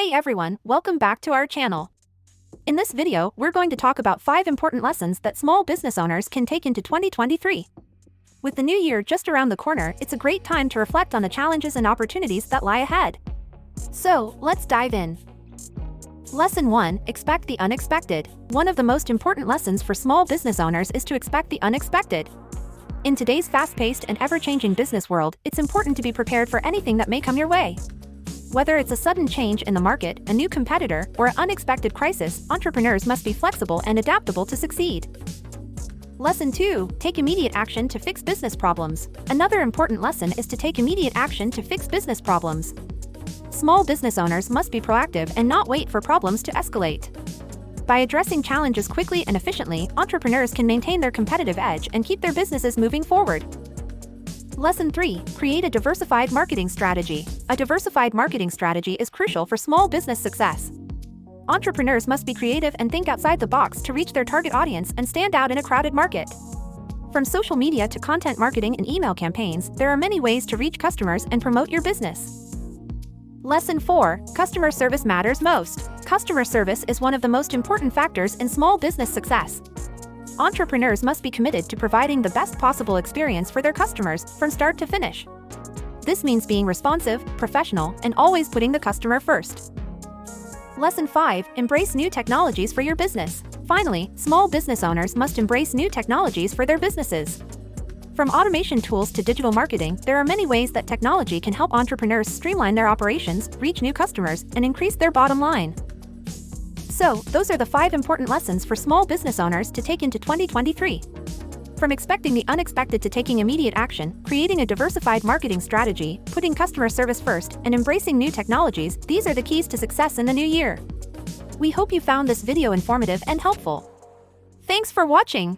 Hey everyone, welcome back to our channel. In this video, we're going to talk about 5 important lessons that small business owners can take into 2023. With the new year just around the corner, it's a great time to reflect on the challenges and opportunities that lie ahead. So, let's dive in. Lesson 1, expect the unexpected. One of the most important lessons for small business owners is to expect the unexpected. In today's fast-paced and ever-changing business world, it's important to be prepared for anything that may come your way. Whether it's a sudden change in the market, a new competitor, or an unexpected crisis, entrepreneurs must be flexible and adaptable to succeed. Lesson 2, take immediate action to fix business problems. Another important lesson is to take immediate action to fix business problems. Small business owners must be proactive and not wait for problems to escalate. By addressing challenges quickly and efficiently, entrepreneurs can maintain their competitive edge and keep their businesses moving forward. Lesson 3, create a diversified marketing strategy. A diversified marketing strategy is crucial for small business success. Entrepreneurs must be creative and think outside the box to reach their target audience and stand out in a crowded market. From social media to content marketing and email campaigns, there are many ways to reach customers and promote your business. Lesson 4, customer service matters most. Customer service is one of the most important factors in small business success. Entrepreneurs must be committed to providing the best possible experience for their customers from start to finish. This means being responsive, professional, and always putting the customer first. Lesson 5, embrace new technologies for your business. Finally, small business owners must embrace new technologies for their businesses. From automation tools to digital marketing, there are many ways that technology can help entrepreneurs streamline their operations, reach new customers, and increase their bottom line. So, those are the 5 important lessons for small business owners to take into 2023. From expecting the unexpected to taking immediate action, creating a diversified marketing strategy, putting customer service first, and embracing new technologies, these are the keys to success in the new year. We hope you found this video informative and helpful. Thanks for watching.